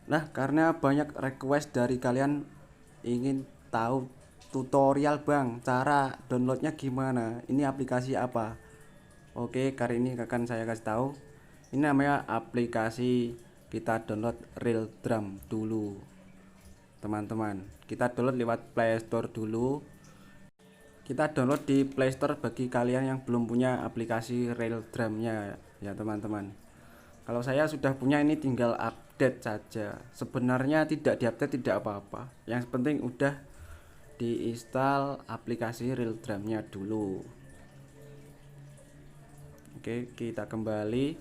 Nah, karena banyak request dari kalian ingin tahu tutorial Bang, cara downloadnya gimana, ini aplikasi apa. Oke, kali ini akan saya kasih tahu. Ini namanya aplikasi, kita download Real Drum dulu teman-teman. Kita download lewat Play Store dulu. Kita download di Play Store bagi kalian yang belum punya aplikasi Real Drumnya ya teman-teman. Kalau saya sudah punya, ini tinggal update saja. Sebenarnya tidak diupdate tidak apa-apa. Yang penting udah diinstal aplikasi Real Drumnya dulu. Oke, kita kembali.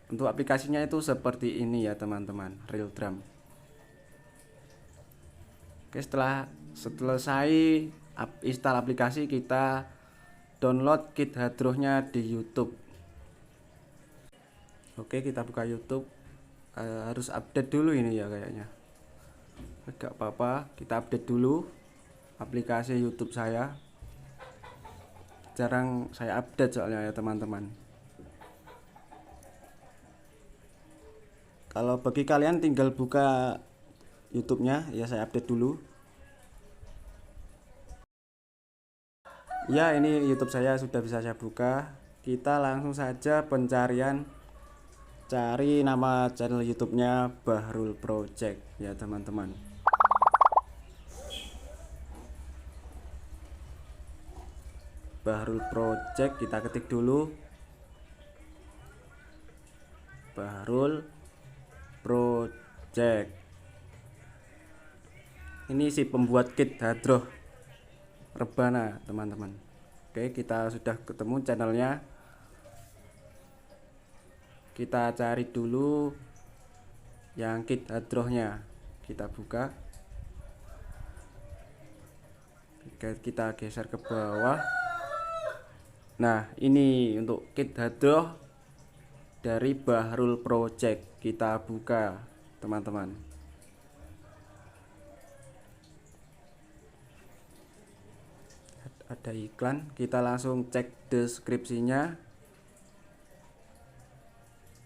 Untuk aplikasinya itu seperti ini ya teman-teman, Real Drum. Oke, setelah selesai install aplikasi, kita download kit hardrow-nya di YouTube. Oke, kita buka YouTube. Harus update dulu ini ya kayaknya. Gak apa-apa, kita update dulu aplikasi YouTube saya. Jarang saya update soalnya ya teman-teman. Kalau bagi kalian tinggal buka YouTube-nya, ya saya update dulu. Ya, ini YouTube saya sudah bisa saya buka. Kita langsung saja pencarian, cari nama channel YouTube-nya Bahrul Project ya teman-teman. Bahrul Project, kita ketik dulu Bahrul Project. Ini si pembuat kit hadroh rebana teman-teman. Oke, kita sudah ketemu channelnya. Kita cari dulu yang kit hadrohnya, kita buka. Kita geser ke bawah. Nah, ini untuk kit hadroh dari Bahrul Project. Kita buka teman-teman. Ada iklan, kita langsung cek deskripsinya.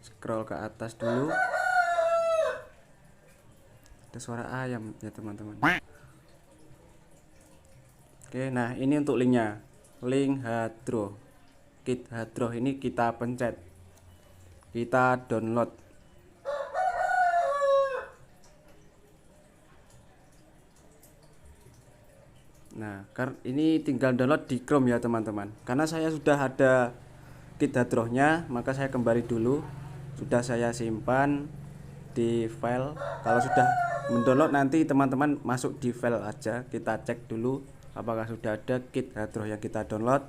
Scroll ke atas dulu. Ada suara ayam ya teman-teman. Oke, nah ini untuk linknya, link hadroh, kit hadroh ini kita pencet, kita download. Nah, ini tinggal download di Chrome ya teman-teman. Karena saya sudah ada kit hadrohnya, maka saya kembali dulu. Sudah saya simpan di file. Kalau sudah mendownload, nanti teman-teman masuk di file aja. Kita cek dulu apakah sudah ada kit hadroh yang kita download.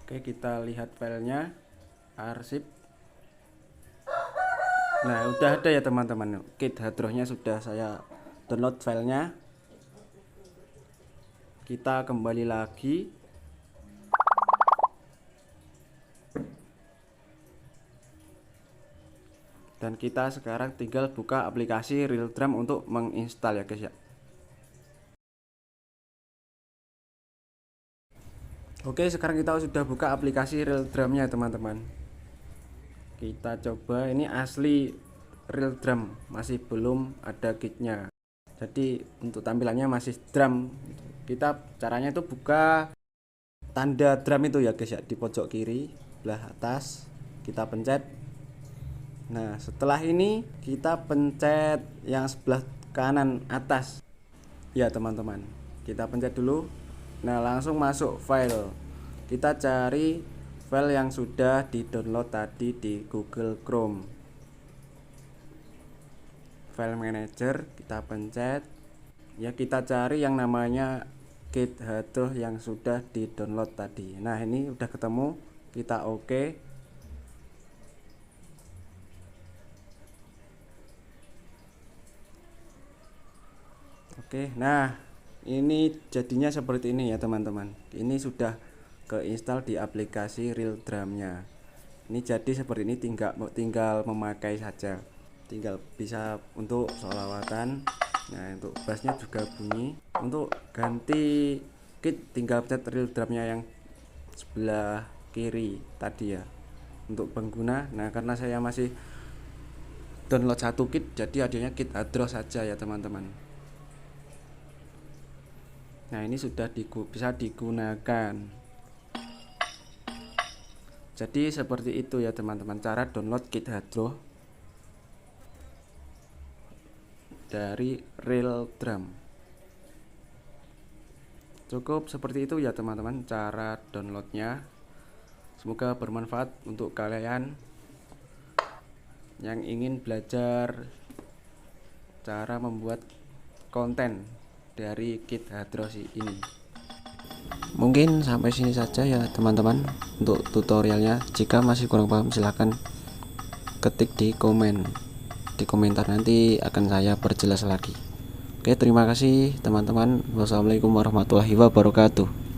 Oke, kita lihat filenya, arsip. Nah, udah ada ya teman-teman, kit hadrohnya sudah saya download filenya. Kita kembali lagi. Dan kita sekarang tinggal buka aplikasi Real Drum untuk menginstal ya guys ya. Oke, sekarang kita sudah buka aplikasi Real Drumnya teman-teman. Kita coba, ini asli Real Drum, masih belum ada kitnya. Jadi untuk tampilannya masih drum. Kita caranya itu buka tanda drum itu ya guys ya, di pojok kiri belah atas kita pencet. Nah, setelah ini kita pencet yang sebelah kanan atas ya teman-teman. Kita pencet dulu. Nah, langsung masuk file. Kita cari file yang sudah di-download tadi di Google Chrome. File manager kita pencet. Ya, kita cari yang namanya kit hadroh yang sudah di-download tadi. Nah, ini udah ketemu. Kita oke. Oke, nah ini jadinya seperti ini ya teman-teman. Ini sudah keinstal di aplikasi Real Drumnya. Ini jadi seperti ini, tinggal memakai saja. Tinggal bisa untuk sholawatan. Nah, untuk bassnya juga bunyi. Untuk ganti kit tinggal pencet Real Drumnya yang sebelah kiri tadi ya. untuk pengguna. Nah, karena saya masih download satu kit, jadi adanya kit Hadros saja ya teman-teman. Nah, ini sudah bisa digunakan. Jadi seperti itu ya teman-teman, cara download kit Hadros dari Real Drum. Cukup seperti itu ya teman-teman cara downloadnya. Semoga bermanfaat untuk kalian yang ingin belajar cara membuat konten dari kit Hadros ini. Mungkin sampai sini saja ya teman-teman untuk tutorialnya. Jika masih kurang paham silahkan ketik di komentar, nanti akan saya perjelas lagi. Oke, terima kasih teman-teman. Wassalamualaikum warahmatullahi wabarakatuh.